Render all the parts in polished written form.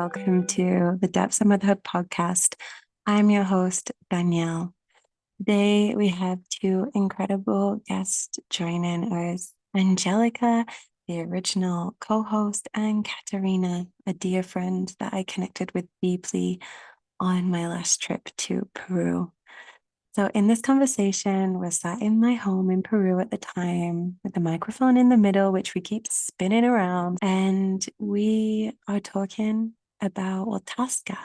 welcome to the Depths of Motherhood podcast. I'm your host, Danielle. Today we have two incredible guests joining us, Angelica, the original co-host, and Katerina, a dear friend that I connected with deeply on my last trip to Peru. So in this conversation, we're sat in my home in Peru at the time with the microphone in the middle, which we keep spinning around. And we are talking about Waltaska,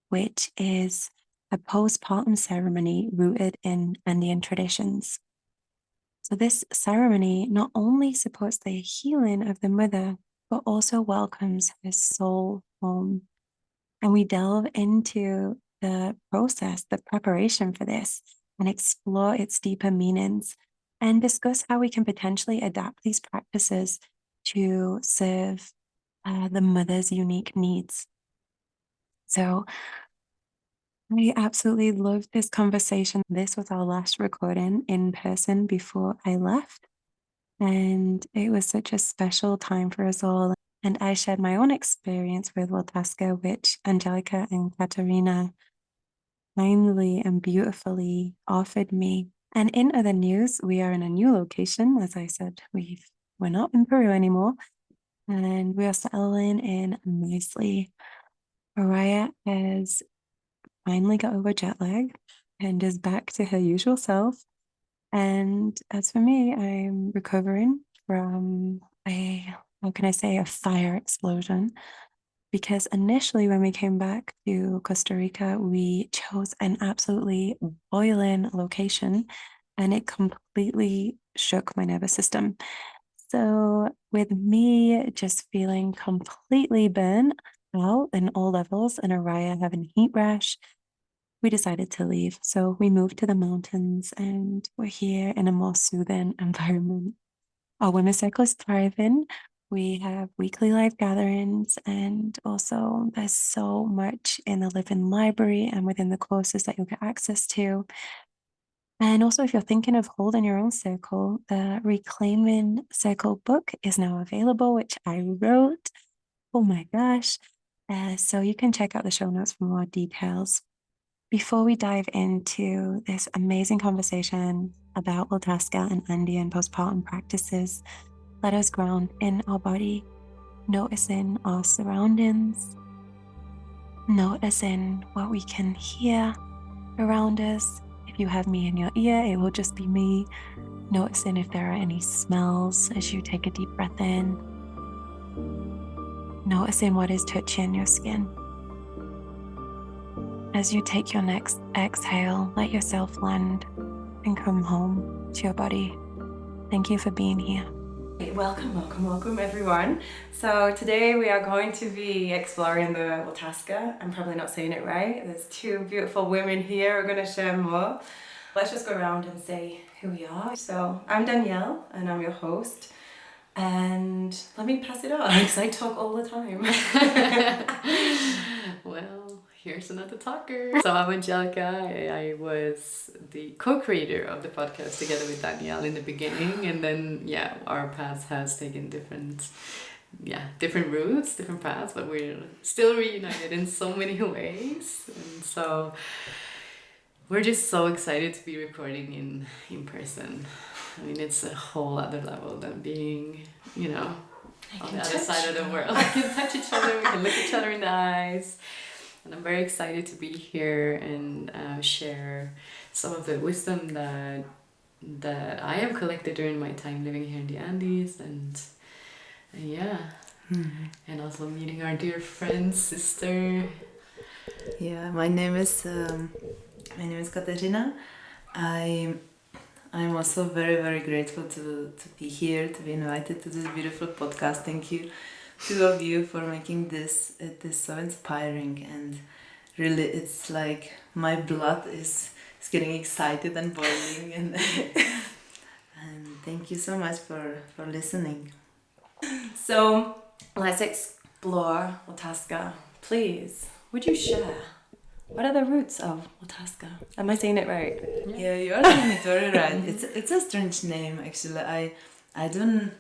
which is a postpartum ceremony rooted in Andean traditions. So this ceremony not only supports the healing of the mother, but also welcomes her soul home. And we delve into the process, the preparation for this, and explore its deeper meanings and discuss how we can potentially adapt these practices to serve the mother's unique needs. So I absolutely loved this conversation. This was our last recording in person before I left. And it was such a special time for us all. And I shared my own experience with Waltaska, which Angelica and Katerina kindly and beautifully offered me. And in other news, we are in a new location. As I said, we're not in Peru anymore, and we are settling in nicely. Mariah has finally got over jet lag and is back to her usual self. And as for me, I'm recovering from how can I say, a fire explosion. Because initially, when we came back to Costa Rica, we chose an absolutely boiling location and it completely shook my nervous system. So, with me just feeling completely burnt out in all levels and Araya having heat rash, we decided to leave. So, we moved to the mountains and we're here in a more soothing environment. Our women's circle is thriving. We have weekly live gatherings, and also there's so much in the living library and within the courses that you'll get access to. And also, if you're thinking of holding your own circle, the Reclaiming Circle book is now available, which I wrote. Oh my gosh. So you can check out the show notes for more details. Before we dive into this amazing conversation about Waltaska and Andean postpartum practices, let us ground in our body, noticing our surroundings, noticing what we can hear around us. If you have me in your ear, it will just be me. Noticing if there are any smells as you take a deep breath in. Noticing what is touching your skin. As you take your next exhale, let yourself land and come home to your body. Thank you for being here. Welcome everyone. So today we are going to be exploring the Waltaska. I'm probably not saying it right. There's two beautiful women here who are going to share more. Let's just go around and say who we are. So I'm Danielle and I'm your host. And let me pass it on because I talk all the time. Well, here's another talker. So I'm Angelica. I was the co-creator of the podcast together with Danielle in the beginning, and then our paths has taken different routes, different paths, but we're still reunited in so many ways. And so we're just so excited to be recording in person. I mean, it's a whole other level than being, on the other side of the world. We can touch each other, we can look each other in the eyes. And I'm very excited to be here and share some of the wisdom that I have collected during my time living here in the Andes, and and also meeting our dear friend, sister. Yeah, my name is Katerina. I'm also very, very grateful to be here, to be invited to this beautiful podcast. Thank you, two of you, for making this so inspiring. And really, it's like my blood is getting excited and boiling. And and thank you so much for listening. So let's explore Waltaska. Please, would you share? What are the roots of Waltaska? Am I saying it right? Yeah, you are saying it very right. It's a strange name, actually. I don't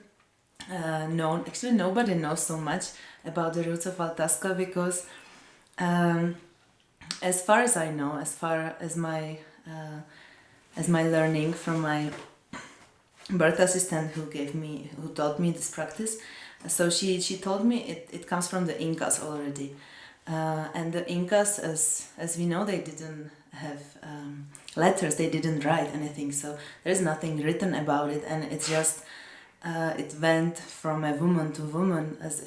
known. Actually, nobody knows so much about the roots of Waltaska because, as far as I know, as far as my learning from my birth assistant who taught me this practice, so she told me it comes from the Incas already, and the Incas, as we know, they didn't have letters, they didn't write anything, so there's nothing written about it, and it's just it went from a woman to woman as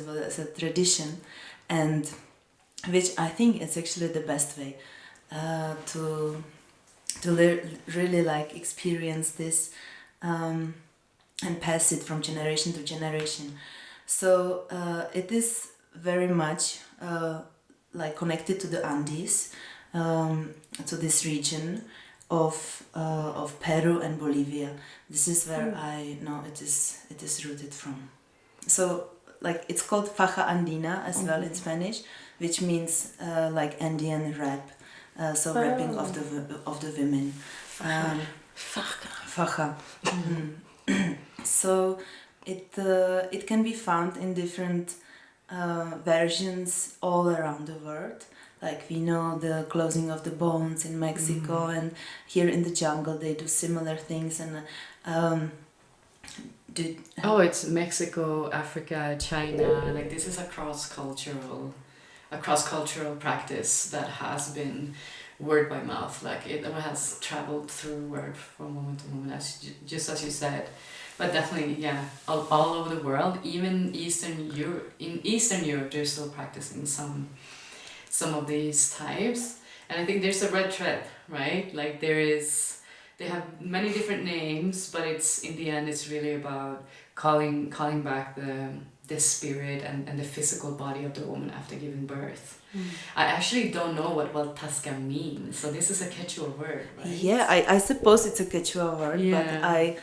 well as a tradition, and which I think is actually the best way to really like experience this and pass it from generation to generation. So it is very much like connected to the Andes, to this region of Peru and Bolivia. This is where I know it is rooted from. So like it's called faja andina as well in Spanish, which means like Andean wrap. So wrapping of the women. Faja. So it can be found in different versions all around the world. Like we know the closing of the bones in Mexico, and here in the jungle they do similar things. And it's Mexico, Africa, China. Like this is a cross cultural practice that has been word by mouth. Like it has traveled through word from moment to moment, just as you said. But definitely, yeah, all over the world, even in Eastern Europe, they're still practicing some of these types. And I think there's a red thread, right? Like they have many different names, but it's in the end it's really about calling back the spirit and the physical body of the woman after giving birth. I actually don't know what Waltaska means, so this is a Quechua word, right? Yeah, I suppose it's a Quechua word, Yeah. but I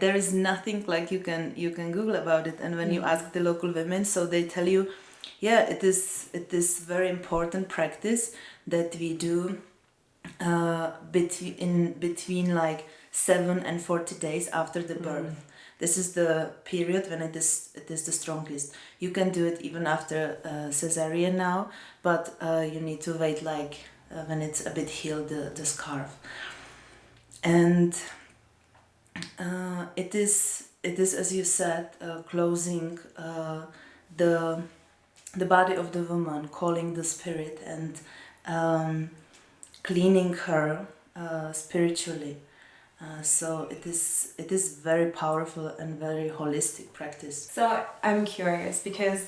there is nothing like you can Google about it, and when you ask the local women, so they tell you, yeah, it is very important practice that we do between like 7 and 40 days after the birth. This is the period when it is the strongest. You can do it even after cesarean now, but you need to wait like when it's a bit healed, the scarf. And it is as you said, closing the body of the woman, calling the spirit, and cleaning her spiritually. So it is very powerful and very holistic practice. So I'm curious because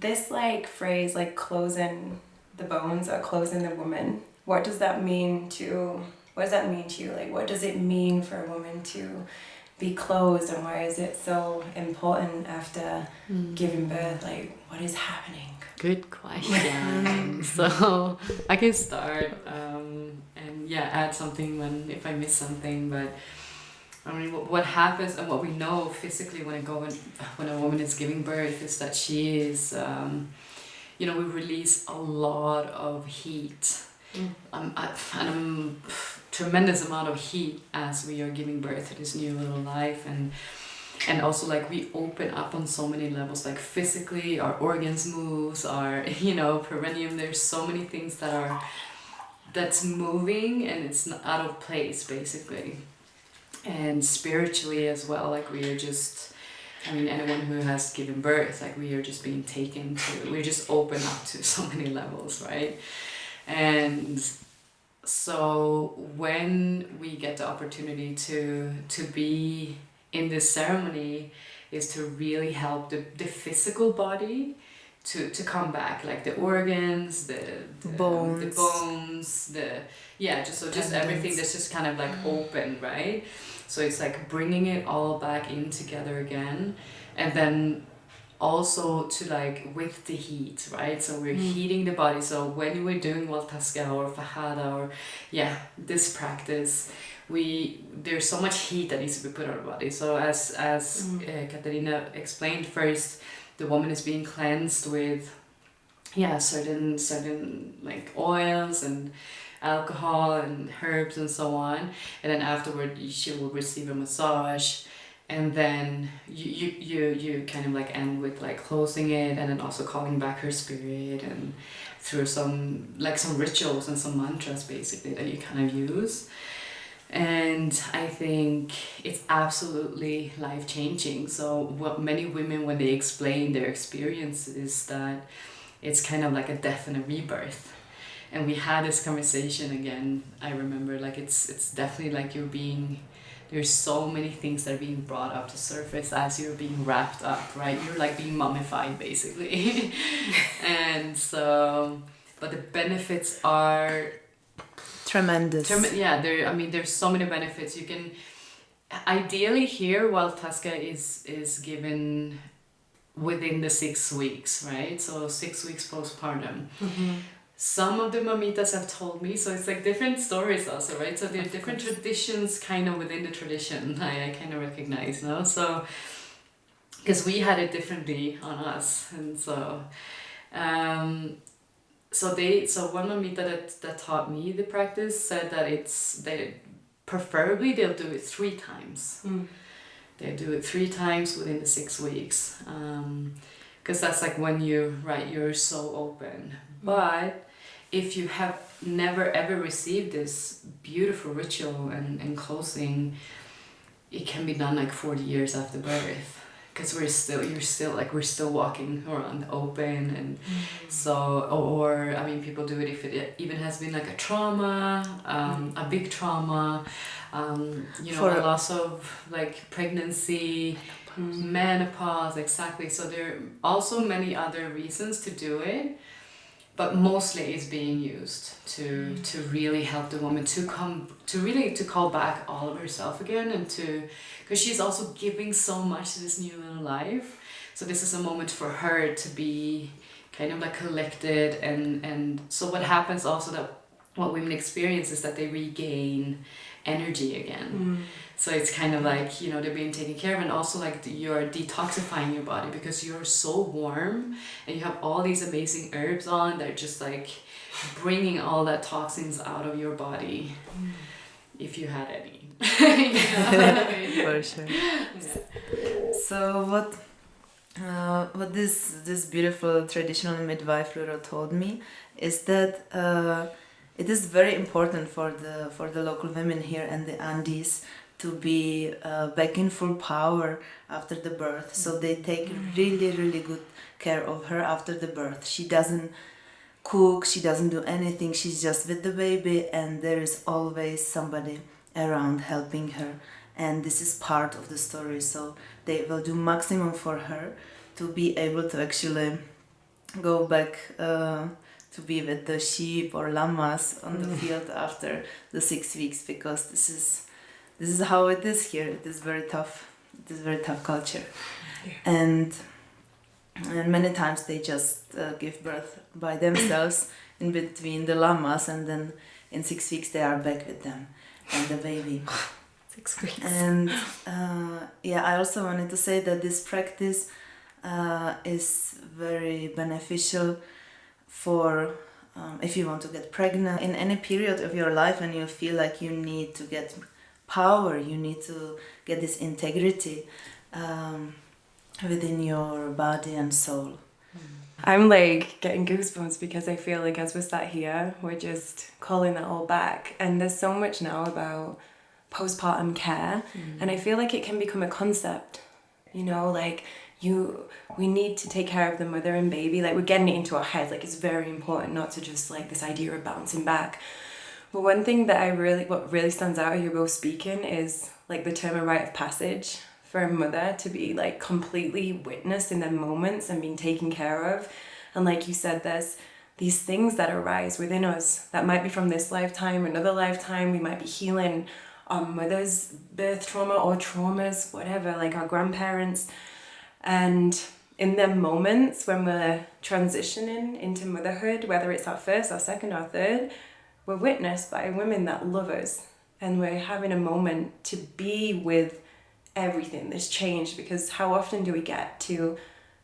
this like phrase, like closing the bones or closing the woman, what does that mean to you? Like, what does it mean for a woman to be closed, and why is it so important after giving birth? Like, what is happening? Good question. So I can start and add something if I miss something. But I mean, what happens and what we know physically when a woman is giving birth is that she is, we release a lot of heat, tremendous amount of heat as we are giving birth to this new little life, and also like we open up on so many levels, like physically our organs moves, our perineum, there's so many things that's moving and it's not out of place basically. And spiritually as well, like we are just, anyone who has given birth, like we are just being taken to, we're just open up to so many levels, right? And so when we get the opportunity to be in this ceremony, is to really help the physical body to come back, like the organs, the bones, just everything that's just kind of like open, right? So it's like bringing it all back in together again, and then also to like with the heat, right? So we're heating the body. So when we're doing Waltaska or Fajada or this practice, there's so much heat that needs to be put on our body. So as Katerina explained, first the woman is being cleansed with certain like oils and alcohol and herbs and so on, and then afterward she will receive a massage, and then you kind of like end with like closing it, and then also calling back her spirit, and through some rituals and some mantras basically that you kind of use. And I think it's absolutely life-changing. So what many women, when they explain their experience, is that it's kind of like a death and a rebirth. And we had this conversation again, I remember, like it's definitely like there's so many things that are being brought up to surface as you're being wrapped up, right? You're like being mummified basically. And so, but the benefits are Tremendous. There's so many benefits. You can ideally here, Waltaska is given within the 6 weeks, right? So 6 weeks postpartum. Some of the mamitas have told me, so it's like different stories also, right? So there are different traditions kind of within the tradition. I kind of recognize now. So because we had it differently on us, and so so one mamita that taught me the practice said that preferably they'll do it 3 times. They do it 3 times within the 6 weeks, because that's like when you're so open. But if you have never ever received this beautiful ritual and closing, it can be done like 40 years after birth. Because we're still walking around open, and so, or I mean, people do it if it even has been like a trauma, a big trauma, a loss of like pregnancy, menopause, exactly. So there are also many other reasons to do it, but mostly it's being used to really help the woman to call back all of herself again, and because she's also giving so much to this new little life. So this is a moment for her to be kind of like collected, and so what happens also, that what women experience is that they regain energy again. So it's kind of like, they're being taken care of, and also like you're detoxifying your body because you're so warm, and you have all these amazing herbs on that are just like bringing all that toxins out of your body, if you had any. For sure. Yeah. So what this beautiful traditional midwifery told me is that it is very important for the local women here in the Andes to be back in full power after the birth. So they take really, really good care of her after the birth. She doesn't cook, she doesn't do anything, she's just with the baby, and there is always somebody around helping her. And this is part of the story. So they will do maximum for her to be able to actually go back to be with the sheep or llamas on the field after the 6 weeks, because this is how it is here. It is very tough. It is very tough culture. And many times they just give birth by themselves in between the llamas, and then in 6 weeks they are back with them and the baby. 6 weeks. And I also wanted to say that this practice is very beneficial for if you want to get pregnant in any period of your life, and you feel like you need to get power, you need to get this integrity within your body and soul. I'm like getting goosebumps because I feel like as we're sat here, we're just calling that all back. And there's so much now about postpartum care, and I feel like it can become a concept, like we need to take care of the mother and baby. Like, we're getting it into our heads, like it's very important, not to just like this idea of bouncing back. But one thing that what really stands out as you're both speaking is like the term of rite of passage for a mother to be like completely witnessed in their moments and being taken care of. And like you said, there's these things that arise within us that might be from this lifetime, another lifetime. We might be healing our mother's birth trauma or traumas, whatever, like our grandparents. And in the moments when we're transitioning into motherhood, whether it's our first, our second, or third, we're witnessed by women that love us, and we're having a moment to be with everything that's changed. Because how often do we get to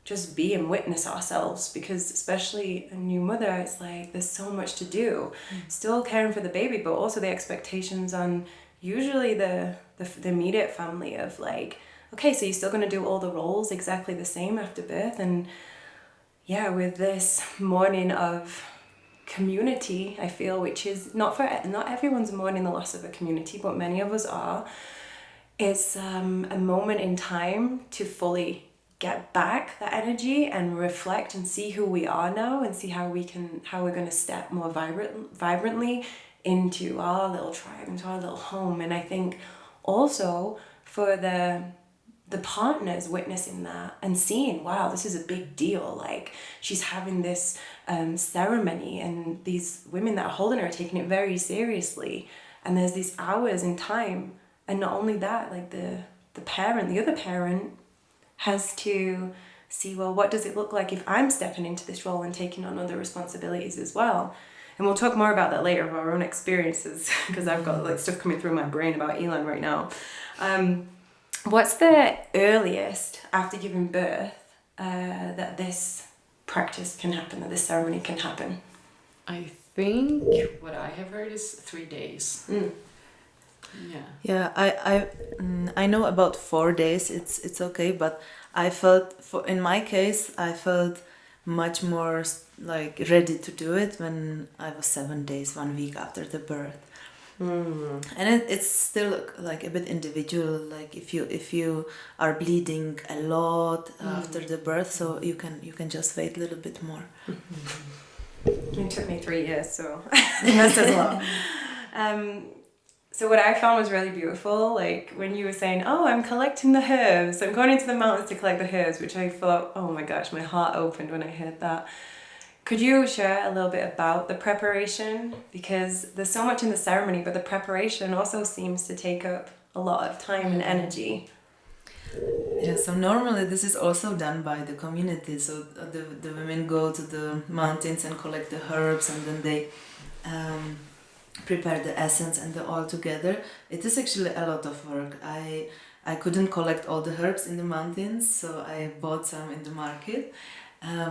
just be and witness ourselves? Because especially a new mother, it's like there's so much to do, still caring for the baby, but also the expectations on usually the immediate family of like okay, so you're still going to do all the roles exactly the same after birth. And yeah, with this mourning of community, I feel, which is not everyone's mourning the loss of a community, but many of us are. It's a moment in time to fully get back that energy and reflect and see who we are now, and see how we're going to step more vibrantly into our little tribe, into our little home. And I think also for the partners witnessing that and seeing, wow, this is a big deal. Like, she's having this ceremony, and these women that are holding her are taking it very seriously. And there's these hours in time. And not only that, like the other parent has to see, well, what does it look like if I'm stepping into this role and taking on other responsibilities as well? And we'll talk more about that later, of our own experiences, because I've got like stuff coming through my brain about Elan right now. What's the earliest after giving birth that this practice can happen, that this ceremony can happen? I think what I have heard is 3 days. Yeah, I know about 4 days. It's okay, but I felt in my case I felt much more like ready to do it when I was 7 days, 1 week after the birth. And it's still like a bit individual. Like if you are bleeding a lot after the birth, so you can just wait a little bit more. It took me 3 years, so that says a lot. So what I found was really beautiful, like when you were saying, oh, I'm collecting the herbs, I'm going into the mountains to collect the herbs, which I thought, oh my gosh, my heart opened when I heard that. Could you share a little bit about the preparation? Because there's so much in the ceremony, but the preparation also seems to take up a lot of time and energy. Yeah, so normally this is also done by the community. So the women go to the mountains and collect the herbs, and then they prepare the essence and the oil together. It is actually a lot of work. I couldn't collect all the herbs in the mountains, so I bought some in the market.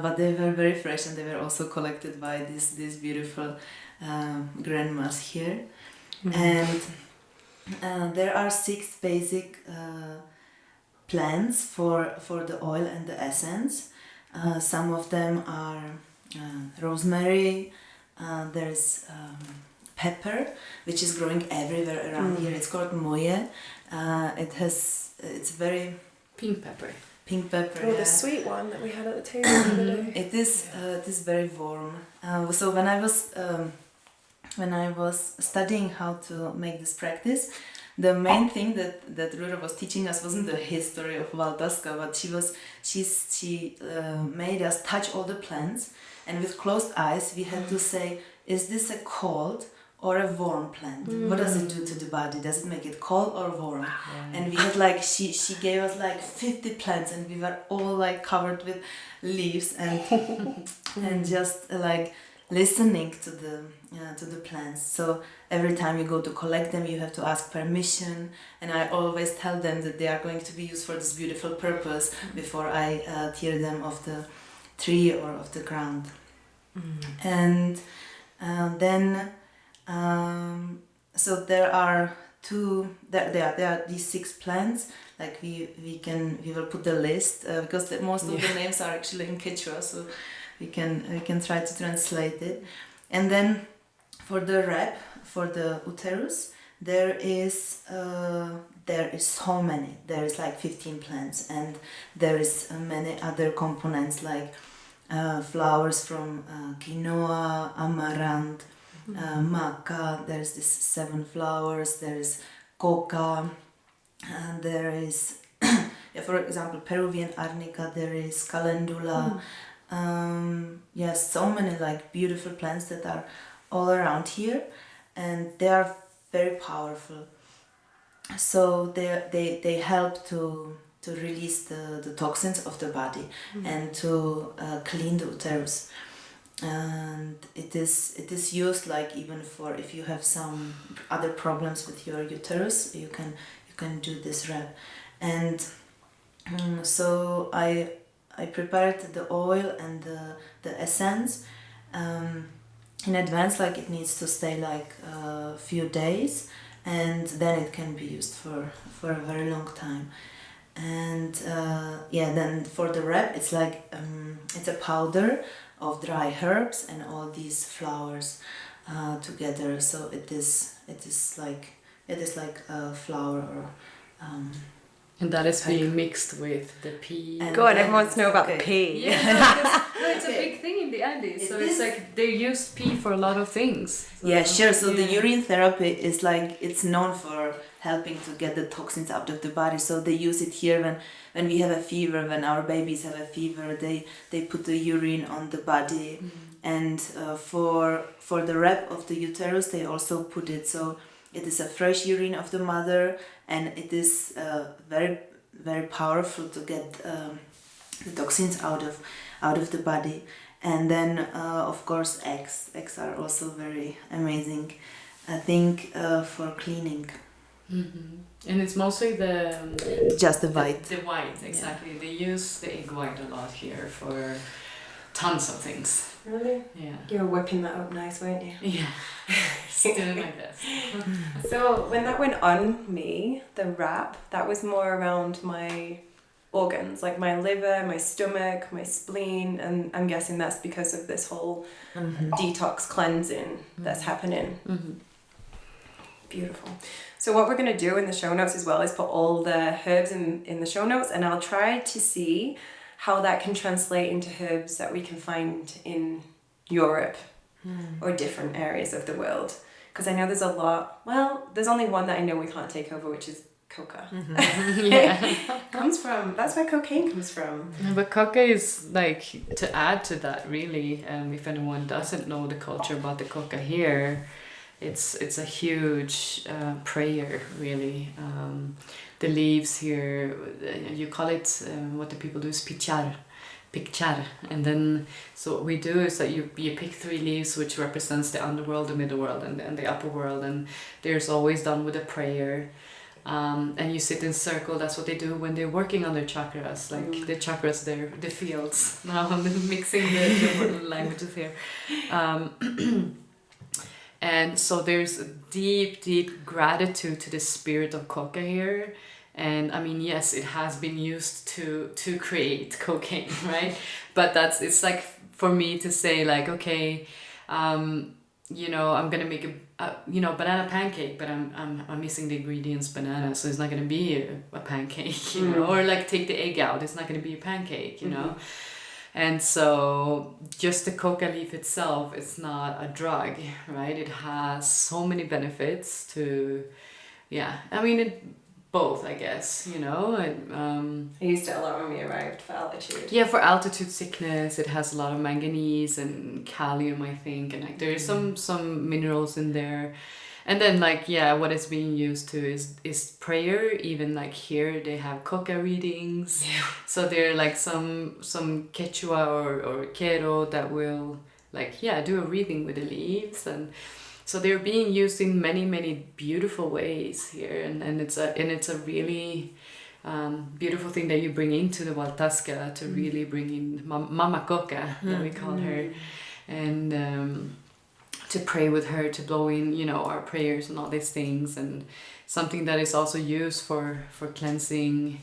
But they were very fresh, and they were also collected by these beautiful grandmas here. And there are 6 basic plants for the oil and the essence. Some of them are rosemary. There's pepper, which is growing everywhere around here. It's called moye. It's very Pink pepper. pink pepper. Oh, the sweet one that we had at the table the other day. It is very warm. So when I was studying how to make this practice, the main thing that Rura was teaching us wasn't the history of Waltaska, but she made us touch all the plants, and with closed eyes we had to say, is this a cold or a warm plant? What does it do to the body? Does it make it cold or warm? And we had like, she gave us like 50 plants, and we were all like covered with leaves and and just like listening to the plants. So every time you go to collect them, you have to ask permission, and I always tell them that they are going to be used for this beautiful purpose before I tear them off the tree or off the ground. And then so there are there are these 6 plants. Like we will put the list because most of the names are actually in Quechua, so we can try to translate it. And then for the wrap, for the uterus, there is so many. There is like 15 plants, and there is many other components like flowers from quinoa, amaranth, maca. There's this 7 flowers. There is coca, and there is for example Peruvian arnica. There is calendula. Yes, so many like beautiful plants that are all around here, and they are very powerful. So they help to release the toxins of the body and to clean the uterus. And it is used like even for if you have some other problems with your uterus, you can do this wrap. And so I prepared the oil and the essence in advance, like it needs to stay like a few days, and then it can be used for a very long time. And then for the wrap, it's like it's a powder of dry herbs and all these flowers together. So it is like a flour or And that is being mixed with the pea. And Go on, then- everyone wants to know about the okay. pea. Yeah, no, it's a Okay. big thing in the Andes. So It it's is. like they use pea for a lot of things. So, Yeah, sure. So the yeah. urine therapy is like, it's known for helping to get the toxins out of the body. So they use it here when we have a fever, when our babies have a fever, they put the urine on the body. And for the wrap of the uterus, they also put it. So it is a fresh urine of the mother, and it is very, very powerful to get the toxins out of the body. And then of course eggs are also very amazing, I think, for cleaning. And it's mostly Just the white. The white, exactly. They use the egg white a lot here for tons of things. Really? Yeah. You were whipping that up nice, weren't you? Yeah. Doing my best. So when that went on me, the wrap, that was more around my organs, like my liver, my stomach, my spleen, and I'm guessing that's because of this whole detox cleansing that's happening. Beautiful. So what we're going to do in the show notes as well is put all the herbs in the show notes, and I'll try to see how that can translate into herbs that we can find in Europe or different areas of the world. Because I know there's a lot, well, there's only one that I know we can't take over, which is coca. Yeah. That's where cocaine comes from. But coca is like, to add to that really, if anyone doesn't know the culture about the coca here, it's a huge prayer really. The leaves here, you call it, what the people do is pichar, and then so what we do is that you pick 3 leaves which represents the underworld, the middle world, and the upper world, and there's always done with a prayer. And you sit in circle. That's what they do when they're working on their chakras. Like the chakras, they're the fields. Now I'm mixing the languages here. And so there's a deep gratitude to the spirit of coca here. And I mean, yes, it has been used to create cocaine, right? But it's like for me to say like, okay, you know, I'm gonna make a banana pancake, but I'm missing the ingredients banana, so it's not gonna be a pancake, you know, or like take the egg out, it's not gonna be a pancake, you know. And so just the coca leaf itself, it's not a drug, right? It has so many benefits to, I mean, both, I guess, you know. I used it a lot when we arrived for altitude. Yeah, for altitude sickness, it has a lot of manganese and kalium, I think, and like there's some minerals in there. And then like, what it's being used to is prayer. Even like here they have coca readings. Yeah. So there are like some Quechua or Quero that will like, do a reading with the leaves. And so they're being used in many beautiful ways here. And it's a really beautiful thing that you bring into the Waltaska to really bring in Mama Coca, that we call her. And to pray with her, to blow in, you know, our prayers and all these things. And something that is also used for cleansing,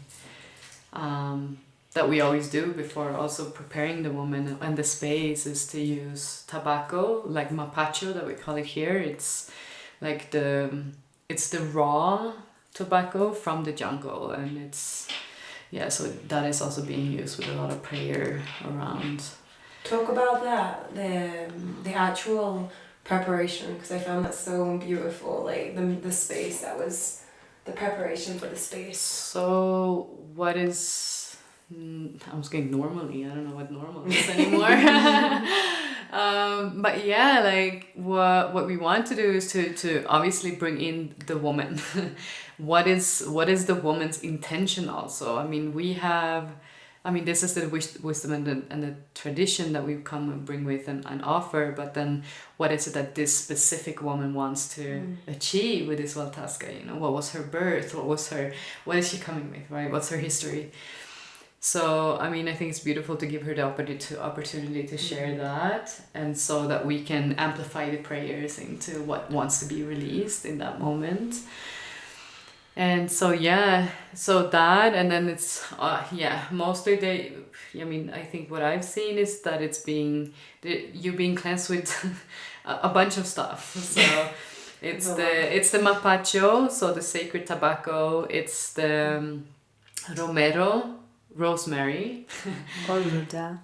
that we always do before also preparing the woman and the space, is to use tobacco, like mapacho that we call it here. It's like the raw tobacco from the jungle, and it's so that is also being used with a lot of prayer around. Talk about that, the actual preparation, because I found that so beautiful, like the space, that was the preparation for the space. So what is, I was going normally, I don't know what normal is anymore. But like what we want to do is to obviously bring in the woman. What is the woman's intention also? I mean, this is the wisdom and the tradition that we've come and bring with and offer, but then what is it that this specific woman wants to achieve with this Waltaska? You know, what was her birth? What is she coming with, right? What's her history? So, I mean, I think it's beautiful to give her the opportunity to share that, and so that we can amplify the prayers into what wants to be released in that moment. And so so that, and then it's mostly I think what I've seen is that you're being cleansed with a bunch of stuff. So it's the mapacho, so the sacred tobacco. It's the romero, rosemary, Or ruda.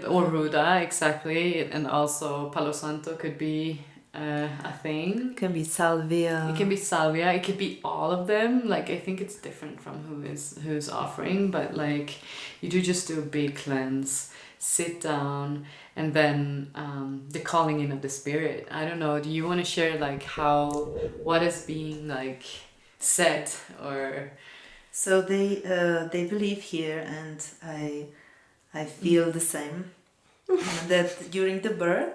or ruda, exactly, and also palo santo could be a thing. It can be salvia. It can be salvia. It could be all of them. Like, I think it's different from who's offering, but like, you just do a big cleanse, sit down, and then the calling in of the spirit. I don't know. Do you want to share like what is being like said or? So they believe here, and I feel the same. That during the birth,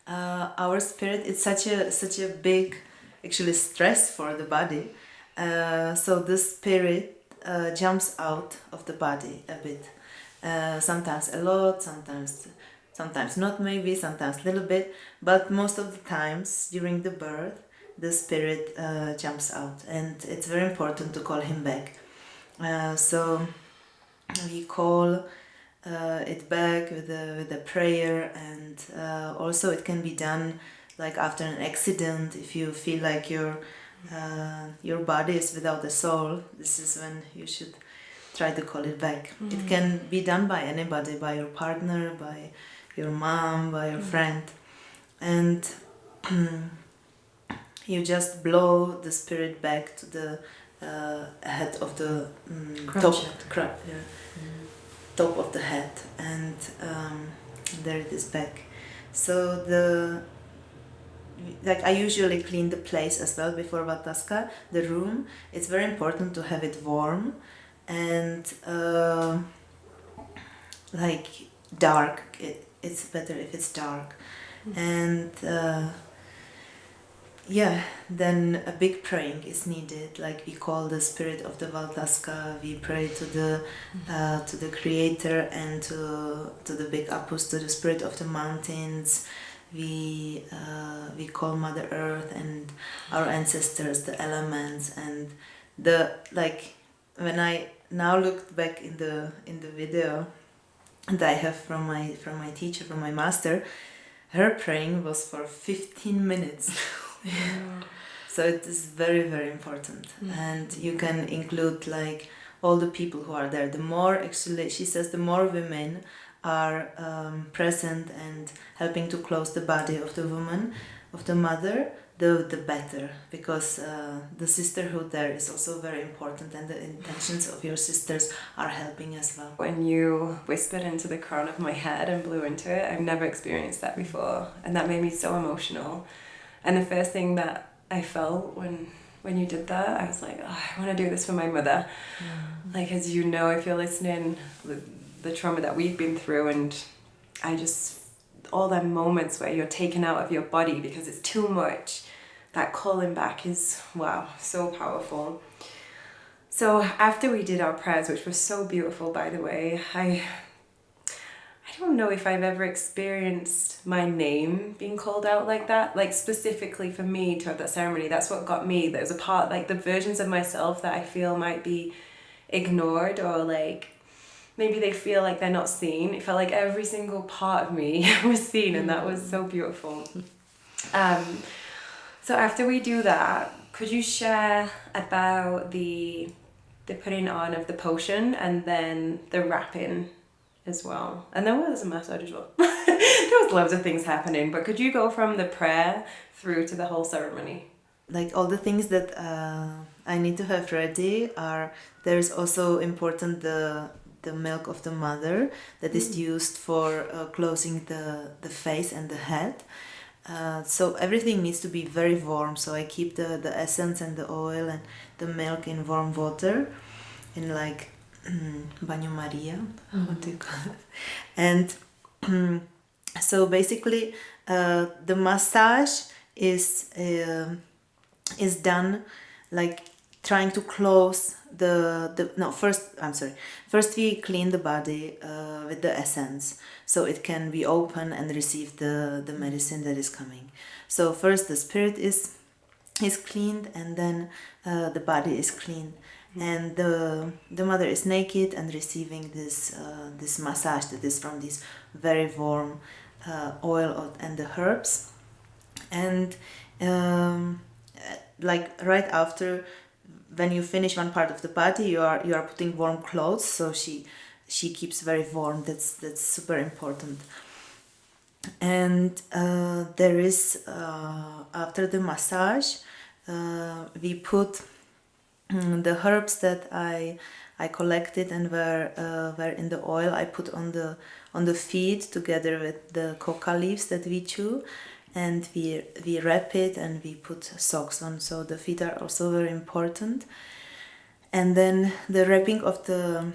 our spirit is such a big, actually, stress for the body. So the spirit jumps out of the body a bit. Sometimes a lot, sometimes not, maybe sometimes a little bit, but most of the times during the birth, the spirit jumps out, and it's very important to call him back. So we call it back with a prayer, and also it can be done like after an accident. If you feel like your body is without a soul, this is when you should try to call it back. It can be done by anybody, by your partner, by your mom, by your friend, and you just blow the spirit back to the head of the top of the head, and there it is back. So I usually clean the place as well before Waltaska, the room. It's very important to have it warm and like dark. It's better if it's dark. And then a big praying is needed. Like, we call the spirit of the Waltaska, we pray to the Creator and to the big Apus, to the spirit of the mountains. We call Mother Earth and our ancestors, the elements, and when I now looked back in the video that I have from my teacher, from my master, her praying was for 15 minutes. So it is very, very important. And you can include like all the people who are there. The more, actually, she says, the more women are present and helping to close the body of the woman, of the mother, the better, because the sisterhood there is also very important, and the intentions of your sisters are helping as well. When you whispered into the crown of my head and blew into it, I've never experienced that before, and that made me so emotional. And the first thing that I felt when you did that, I was like, oh, I want to do this for my mother. Like, as you know, if you're listening, the trauma that we've been through, and all them moments where you're taken out of your body because it's too much, that calling back is, wow, so powerful. So after we did our prayers, which was so beautiful, by the way, I don't know if I've ever experienced my name being called out like that, like specifically for me to have that ceremony. That's what got me. There's a part, like the versions of myself that I feel might be ignored, or like maybe they feel like they're not seen. It felt like every single part of me was seen, and that was so beautiful. So after we do that, could you share about the putting on of the potion and then the wrapping as well? And then there's a massage as well. There was loads of things happening, but could you go from the prayer through to the whole ceremony? Like, all the things that I need to have ready are, there's also important the milk of the mother that is used for closing the face and the head. So everything needs to be very warm, so I keep the essence and the oil and the milk in warm water, in like Banyo Maria, what do you call it? And so basically the massage is done like trying to close first we clean the body with the essence, so it can be open and receive the medicine that is coming. So first the spirit is is cleaned, and then the body is cleaned. And the mother is naked and receiving this massage that is from this very warm oil and the herbs. And like right after, when you finish one part of the body, you are putting warm clothes, so she keeps very warm. That's super important. And there is after the massage, we put the herbs that I collected and were in the oil. I put on the feet together with the coca leaves that we chew, and we wrap it and we put socks on. So the feet are also very important. And then the wrapping of the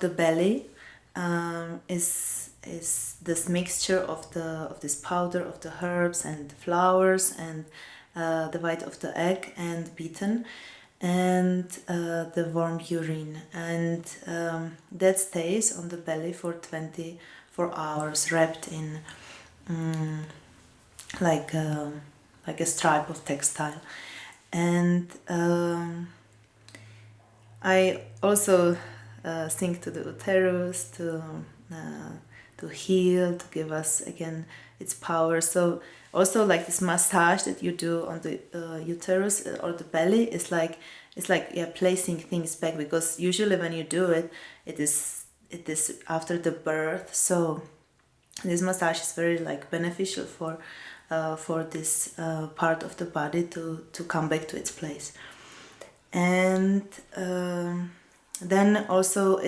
belly is this mixture of this powder of the herbs and flowers and the white of the egg and beaten, and the warm urine, and that stays on the belly for 24 hours wrapped in like a stripe of textile. And I also sing to the uterus to heal, to give us again its power. So also like this massage that you do on the uterus or the belly is like placing things back, because usually when you do it, it is after the birth. So this massage is very like beneficial for this part of the body to come back to its place. And then also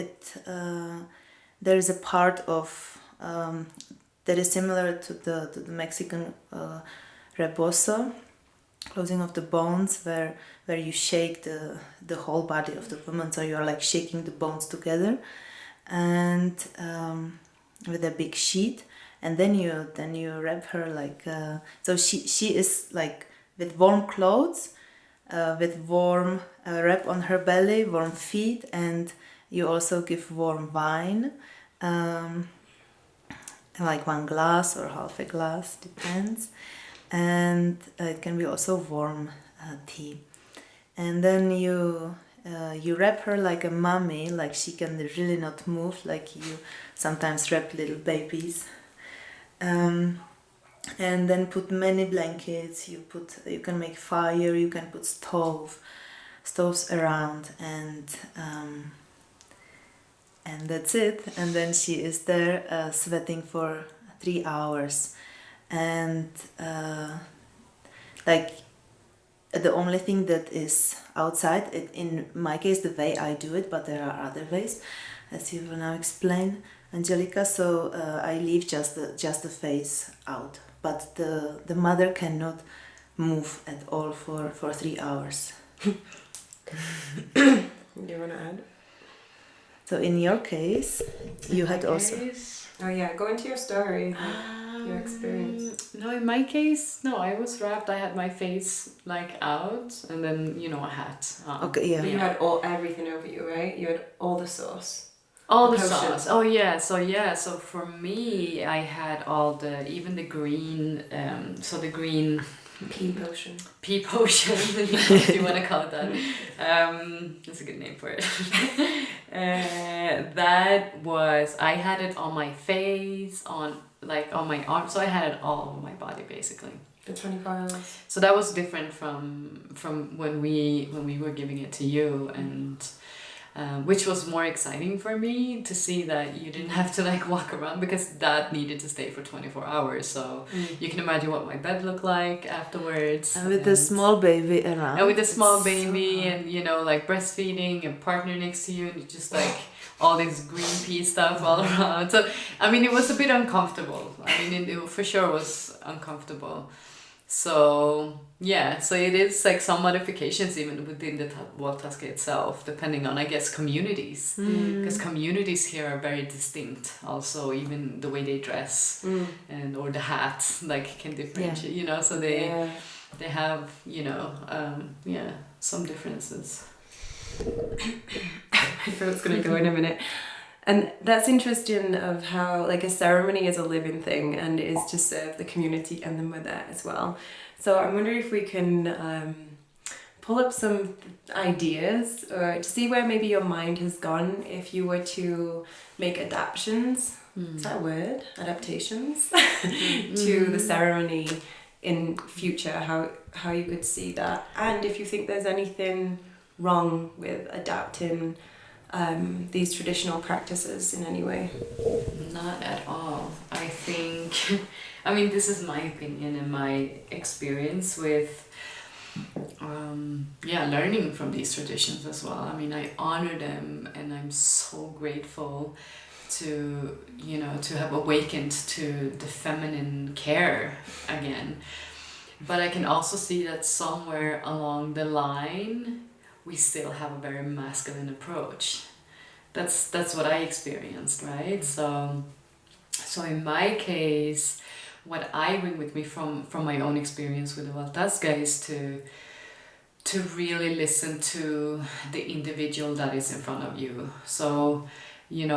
there is a part of that is similar to the Mexican rebozo, closing of the bones, where you shake the whole body of the woman. So you are like shaking the bones together, and with a big sheet, and then you wrap her like so she is like with warm clothes, with warm wrap on her belly, warm feet, and you also give warm wine, like 1 glass or half a glass, depends, and it can be also warm tea. And then you wrap her like a mummy, like she can really not move, like you sometimes wrap little babies. And then put many blankets. You can make fire. You can put stoves around, and that's it. And then she is there sweating for 3 hours, and like the only thing that is outside, in my case, the way I do it, but there are other ways, as you will now explain, Angelica. So I leave just the face out, but the mother cannot move at all for 3 hours. You want to add? So in your case, you had also... Oh yeah, go into your story, your experience. No, in my case, no, I was wrapped. I had my face like out, and then a hat. Okay, yeah. But you had everything over you, right? You had all the sauce. All the potion. sauce. Oh yeah. So for me, I had even the green. So the green Pea potion. pea potion, if you want to call it that. That's a good name for it. I had it on my face, on my arm, so I had it all over my body basically. For 24 hours. So that was different from when we were giving it to you, and which was more exciting for me to see that you didn't have to like walk around, because that needed to stay for 24 hours. So you can imagine what my bed looked like afterwards. And with the small baby around. And with a small baby, and like breastfeeding, and partner next to you, and you just like all this green pea stuff all around. So I mean, it was a bit uncomfortable. I mean, it for sure was uncomfortable. So yeah, so it is like some modifications even within the Waltaska itself, depending on, I guess, communities, because communities here are very distinct. Also, even the way they dress or the hat like can differentiate. So they have some differences. My throat's gonna go in a minute. And that's interesting of how like a ceremony is a living thing and is to serve the community and the mother as well. So I'm wondering if we can pull up some ideas or to see where maybe your mind has gone if you were to make adaptations. Is that a word? Adaptations to the ceremony in future, how you could see that, and if you think there's anything wrong with adapting these traditional practices in any way. Not at all. I think, I mean, this is my opinion and my experience with learning from these traditions as well. I mean, I honor them and I'm so grateful to have awakened to the feminine care again. But I can also see that somewhere along the line we still have a very masculine approach. That's what I experienced, right? So in my case, what I bring with me from my own experience with the Waltaska is to really listen to the individual that is in front of you. So, you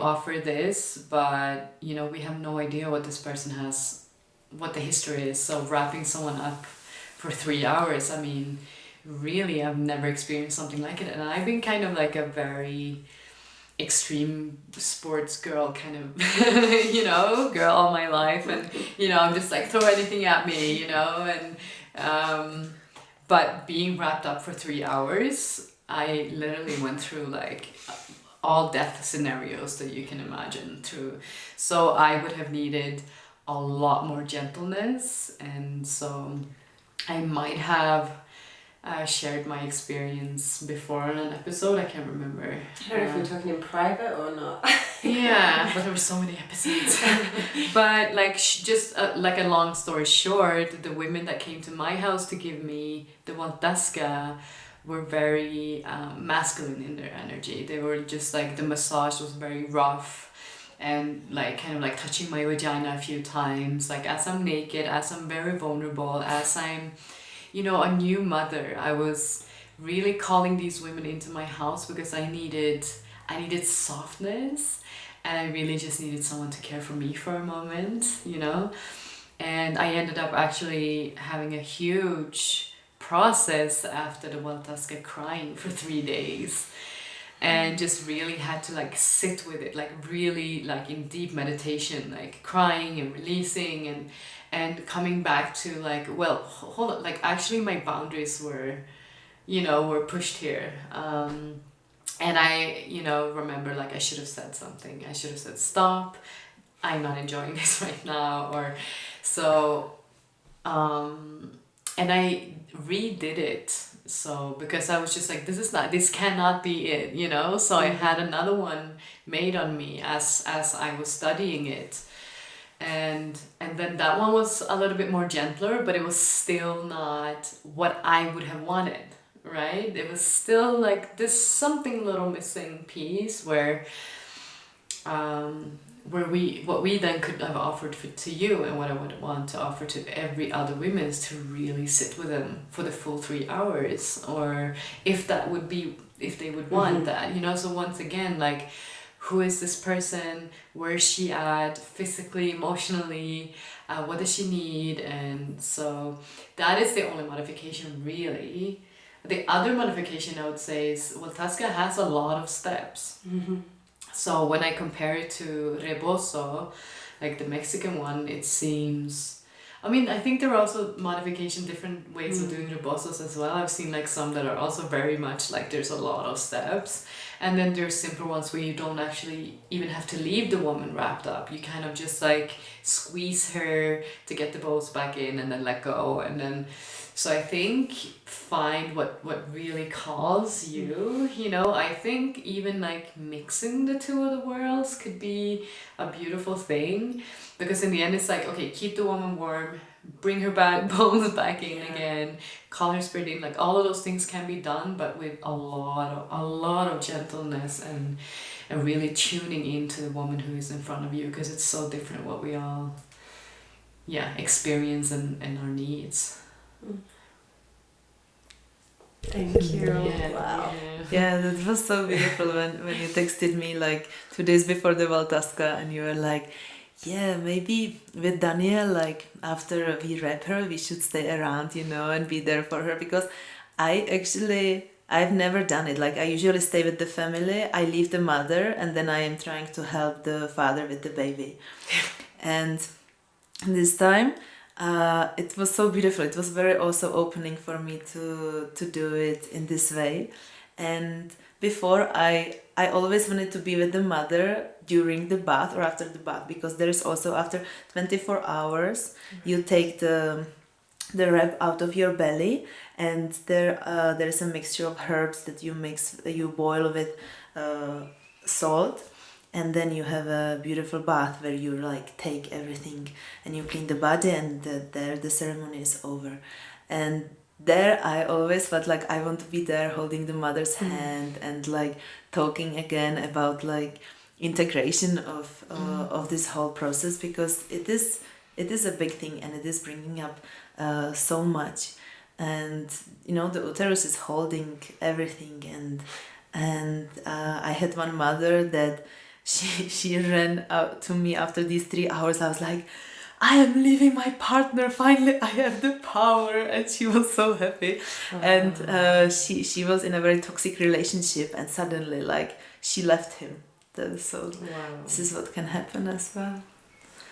offer this, but, we have no idea what this person has, what the history is. So wrapping someone up for 3 hours, I mean, really, I've never experienced something like it. And I've been kind of like a very extreme sports girl kind of, girl all my life. And, I'm just like, throw anything at me, and, but being wrapped up for 3 hours, I literally went through like all death scenarios that you can imagine through. So I would have needed a lot more gentleness. And so I might have shared my experience before on an episode. I can't remember. I don't know if we're talking in private or not. Yeah, but there were so many episodes. But like just like a long story short, the women that came to my house to give me the Waltaska were very masculine in their energy. They were just like, the massage was very rough and like kind of like touching my vagina a few times, like as I'm naked, as I'm very vulnerable, as I'm a new mother. I was really calling these women into my house because I needed softness, and I really just needed someone to care for me for a moment, and I ended up actually having a huge process after the Waltaska, crying for 3 days, and just really had to like sit with it, like really like in deep meditation, like crying and releasing and coming back to like, well, hold on, like actually my boundaries were pushed here. And I, remember like I should have said something. I should have said, stop, I'm not enjoying this right now. Or so, and I redid it. So, because I was just like, this cannot be it, So I had another one made on me as I was studying it. And then that one was a little bit more gentler, but it was still not what I would have wanted, right? It was still like this something little missing piece where what we then could have offered to you, and what I would want to offer to every other woman, is to really sit with them for the full 3 hours, or if they would want that, So once again, like, who is this person? Where is she at physically, emotionally? What does she need? And so that is the only modification, really. The other modification I would say is Waltaska has a lot of steps. So when I compare it to rebozo, like the Mexican one, it seems... I mean, I think there are also different ways of doing rebozos as well. I've seen like some that are also very much like there's a lot of steps. And then there's simpler ones where you don't actually even have to leave the woman wrapped up. You kind of just like squeeze her to get the balls back in and then let go. And then, so I think find what really calls you, I think even like mixing the two of the worlds could be a beautiful thing. Because in the end, it's like, okay, keep the woman warm, bring her bones back in again, call her spirit in. Like all of those things can be done, but with a lot of gentleness and really tuning into the woman who is in front of you, because it's so different what we all, experience and our needs. Thank you. Wow. Yeah, that was so beautiful when you texted me like 2 days before the Waltaska, and you were like, yeah, maybe with Danielle, like after we wrap her, we should stay around, and be there for her, because I've never done it. Like I usually stay with the family, I leave the mother, and then I am trying to help the father with the baby. And this time, it was so beautiful. It was very also opening for me to do it in this way. And before, I always wanted to be with the mother during the bath or after the bath, because there is also after 24 hours you take the wrap out of your belly, and there is a mixture of herbs that you boil with salt, and then you have a beautiful bath where you like take everything and you clean the body, and there the ceremony is over. And there I always felt like I want to be there holding the mother's hand and like talking again about like integration of this whole process, because it is a big thing, and it is bringing up so much. And the uterus is holding everything. And I had one mother that she ran out to me after these 3 hours. I was like, I am leaving my partner, finally I have the power. And she was so happy. And she was in a very toxic relationship, and suddenly like she left him. So this is what can happen as well.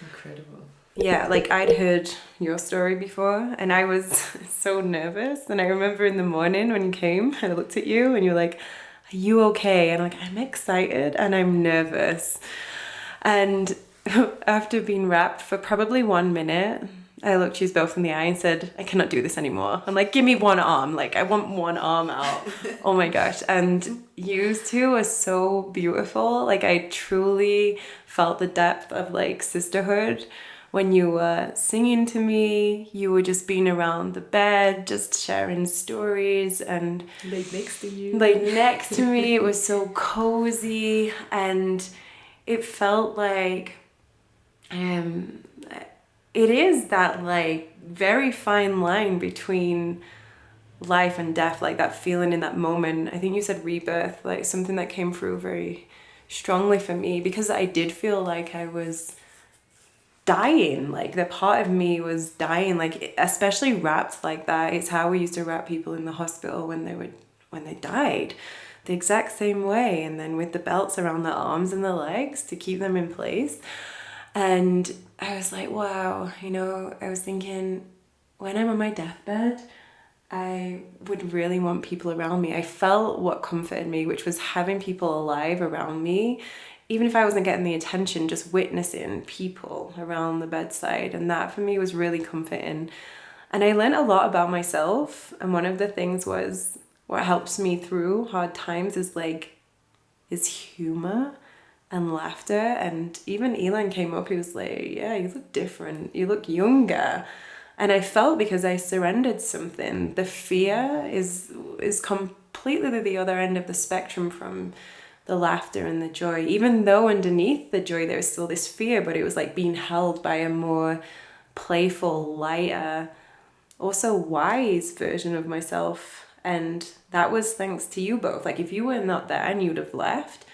Incredible. Yeah, like I'd heard your story before, and I was so nervous. And I remember in the morning when you came, I looked at you and you're like, are you okay? And I'm like, I'm excited and I'm nervous. And after being wrapped for probably 1 minute, I looked you both in the eye and said, I cannot do this anymore. I'm like, give me one arm. Like, I want one arm out. Oh my gosh. And you two are so beautiful. Like, I truly felt the depth of like sisterhood. When you were singing to me, you were just being around the bed, just sharing stories, and Laid next to you. laid next to me. It was so cozy, and it felt like it is that like very fine line between life and death, like that feeling in that moment. I think you said rebirth, like something that came through very strongly for me, because I did feel like I was dying, like the part of me was dying, like especially wrapped like that. It's how we used to wrap people in the hospital when they died, the exact same way, and then with the belts around the arms and the legs to keep them in place. And I was like, wow, I was thinking, when I'm on my deathbed, I would really want people around me. I felt what comforted me, which was having people alive around me. Even if I wasn't getting the attention, just witnessing people around the bedside. And that for me was really comforting. And I learned a lot about myself. And one of the things was, what helps me through hard times is humor and laughter. And even Elon came up, he was like, yeah, you look different. You look younger. And I felt, because I surrendered something, the fear is completely the other end of the spectrum from the laughter and the joy, even though underneath the joy there was still this fear, but it was like being held by a more playful, lighter, also wise version of myself. And that was thanks to you both. Like if you were not there and you'd have left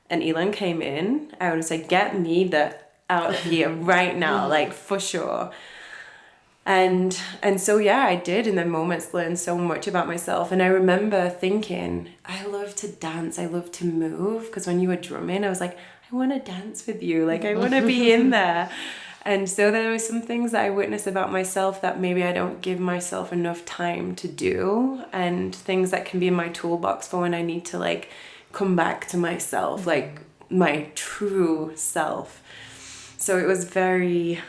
and Elon came in, I would have said, get me out of here right now, like for sure. And so, yeah, I did in the moments learn so much about myself. And I remember thinking, I love to dance. I love to move. Because when you were drumming, I was like, I want to dance with you. Like, I want to be in there. And so there were some things that I witnessed about myself that maybe I don't give myself enough time to do. And things that can be in my toolbox for when I need to, like, come back to myself, like my true self. So it was very,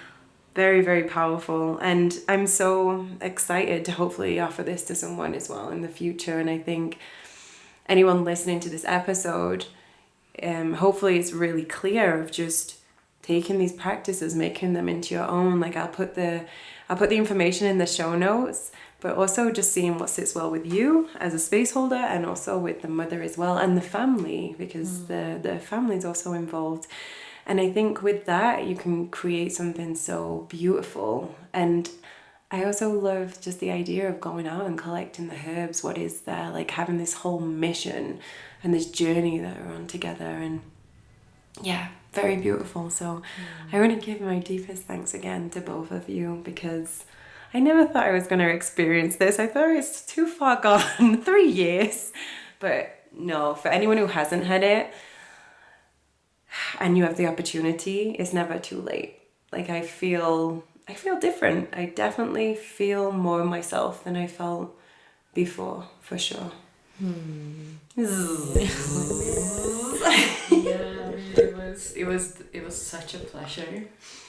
very powerful, and I'm so excited to hopefully offer this to someone as well in the future. And I think anyone listening to this episode, hopefully it's really clear of just taking these practices, making them into your own. Like I'll put the information in the show notes, but also just seeing what sits well with you as a space holder, and also with the mother as well, and the family, because the family is also involved. And I think with that, you can create something so beautiful. And I also love just the idea of going out and collecting the herbs. What is there? Like having this whole mission and this journey that we're on together. And yeah, very beautiful. So I want to give my deepest thanks again to both of you, because I never thought I was going to experience this. I thought it's too far gone, 3 years. But no, for anyone who hasn't had it and you have the opportunity, it's never too late. Like I feel different. I definitely feel more myself than I felt before, for sure. It was such a pleasure.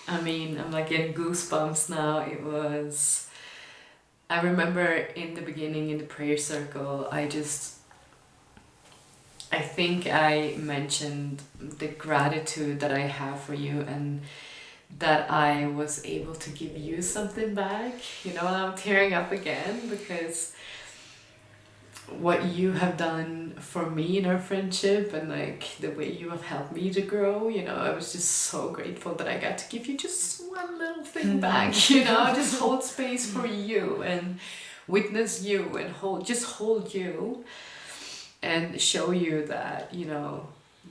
I mean, I'm like getting goosebumps now. I remember in the beginning in the prayer circle, I think I mentioned the gratitude that I have for you, and that I was able to give you something back, and I'm tearing up again, because what you have done for me in our friendship, and like the way you have helped me to grow, I was just so grateful that I got to give you just one little thing back, just hold space for you and witness you and hold you and show you that,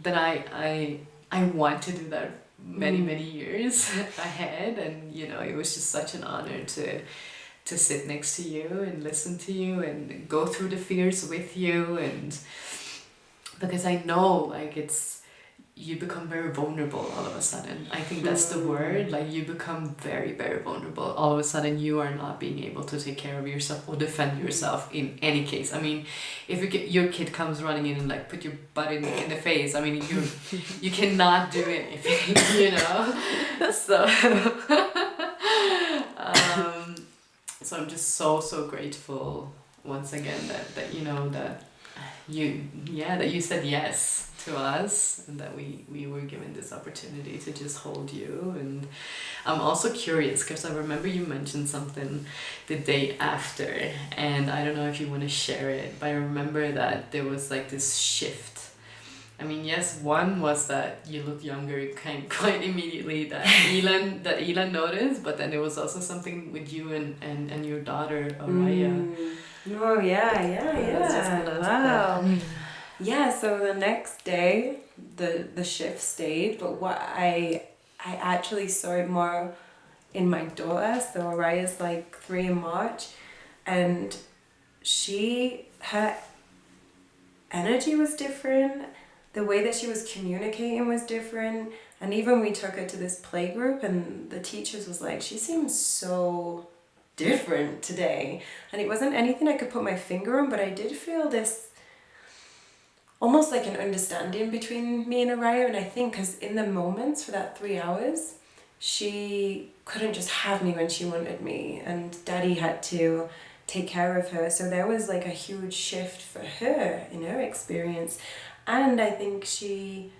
that I want to do that many years ahead. And it was just such an honor to sit next to you and listen to you and go through the fears with you. And because I know like you become very vulnerable all of a sudden. I think that's the word. Like you become very, very vulnerable. All of a sudden you are not being able to take care of yourself or defend yourself in any case. I mean, if your kid comes running in and like put your butt in the face, I mean, you cannot do anything, So, so I'm just so grateful once again that you said yes to us, and that we were given this opportunity to just hold you. And I'm also curious because I remember you mentioned something the day after, and I don't know if you want to share it, but I remember that there was like this shift. I mean, yes, one was that you look younger quite immediately, that Elon noticed, but then there was also something with you and your daughter Araya. Oh yeah. Wow. Yeah, so the next day the shift stayed, but what I actually saw it more in my daughter. So Araya's like 3 in March, and her energy was different. The way that she was communicating was different. And even we took her to this play group, and the teachers was like, she seems so different today. And it wasn't anything I could put my finger on, but I did feel this almost like an understanding between me and Araya. And I think because in the moments for that 3 hours, she couldn't just have me when she wanted me, and Daddy had to take care of her. So there was like a huge shift for her in her experience. And I think she,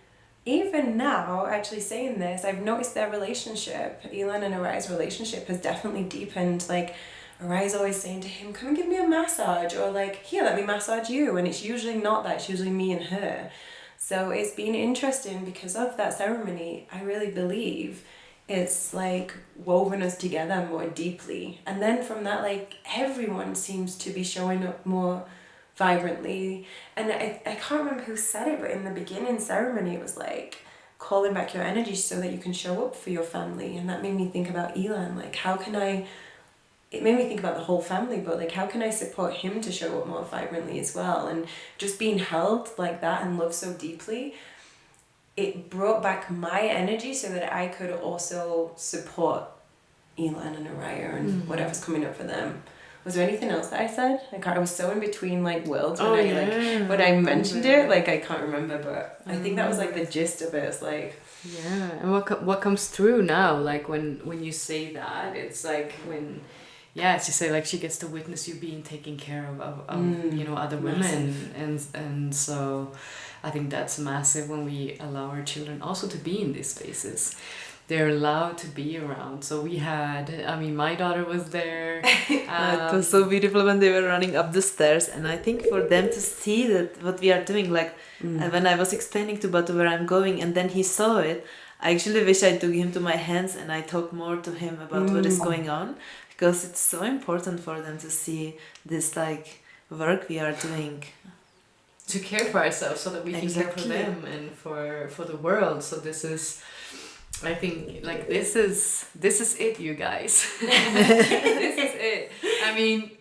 even now, actually saying this, I've noticed their relationship, Elon and Araya's relationship, has definitely deepened. Like, Araya's always saying to him, come and give me a massage, or like, here, let me massage you. And it's usually not that, it's usually me and her. So it's been interesting because of that ceremony. I really believe it's like woven us together more deeply. And then from that, like, everyone seems to be showing up more vibrantly. And I can't remember who said it, but in the beginning ceremony, it was like calling back your energy so that you can show up for your family. And that made me think about Elon, like it made me think about the whole family, but like how can I support him to show up more vibrantly as well? And just being held like that and loved so deeply, it brought back my energy so that I could also support Elon and Araya and whatever's coming up for them. Was there anything else that I said? I was so in between like worlds when I mentioned it. Like I can't remember, but I think that was like the gist of it. It's like, yeah. And what comes through now, like when you say that, it's like when, yeah, as you say, like she gets to witness you being taken care of other women, and so I think that's massive when we allow our children also to be in these spaces. They're allowed to be around. So we had, I mean, my daughter was there. It was so beautiful when they were running up the stairs, and I think for them to see that what we are doing, like when I was explaining to Batu where I'm going, and then he saw it, I actually wish I took him to my hands and I talked more to him about what is going on, because it's so important for them to see this like work we are doing. To care for ourselves so that we can care for them and for the world. So this is, I think, like this is it, you guys. This is it. I mean,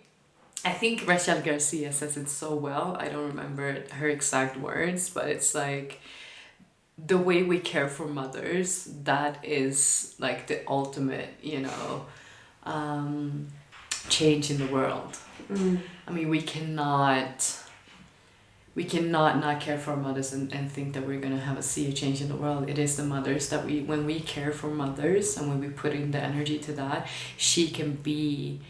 I think Rachel Garcia says it so well. I don't remember her exact words, but it's like the way we care for mothers, that is like the ultimate, you know, change in the world. I mean, we cannot not care for mothers and think that we're going to see a change in the world. It is the mothers that when we care for mothers and when we put in the energy to that, she can be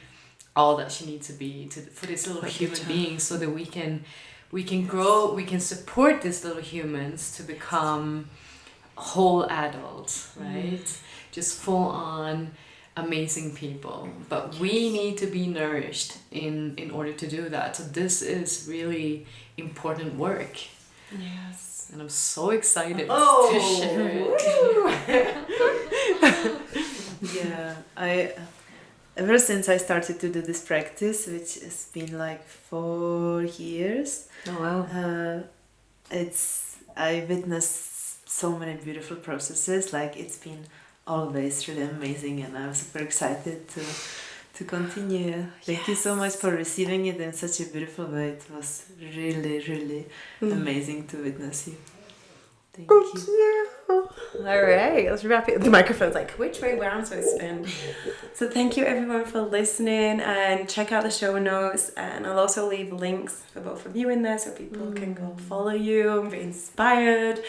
all that she needs to be for this little human being, so that we can grow, we can support these little humans to become whole adults, right? Just full on amazing people. But we need to be nourished in order to do that. So this is really important work. Yes. And I'm so excited to share it. Yeah, ever since I started to do this practice, which has been like 4 years, Oh wow. I witnessed so many beautiful processes. Like, it's been always really amazing, and I'm super excited to continue. Thank you so much for receiving it in such a beautiful way. It was really, really amazing to witness you. Thank you. All right, let's wrap it. The microphone's like, which way round so I spin? So thank you everyone for listening, and check out the show notes, and I'll also leave links for both of you in there so people can go follow you and be inspired.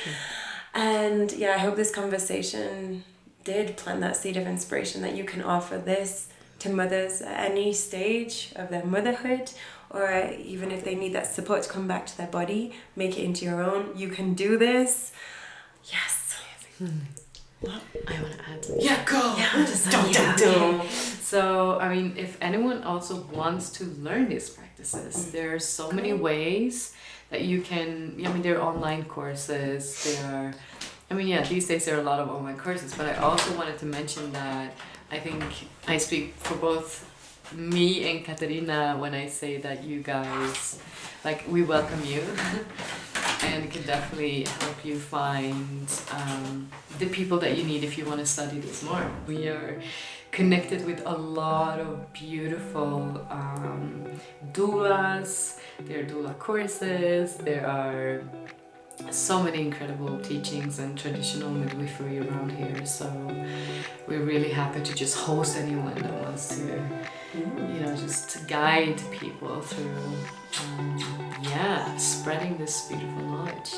And yeah, I hope this conversation did plant that seed of inspiration that you can offer this to mothers at any stage of their motherhood, or even if they need that support to come back to their body, make it into your own. You can do this. Yes. Well, I want to add something. Yeah, go. Yeah, just don't. So, I mean, if anyone also wants to learn these practices, there are so many ways that you can. I mean, there are online courses. These days there are a lot of online courses. But I also wanted to mention that I think I speak for both me and Katerina when I say that you guys, like, we welcome you. And can definitely help you find the people that you need if you want to study this more. We are connected with a lot of beautiful doulas. There are doula courses. There are so many incredible teachings and traditional midwifery around here. So we're really happy to just host anyone that wants to, just guide people through, spreading this beautiful knowledge.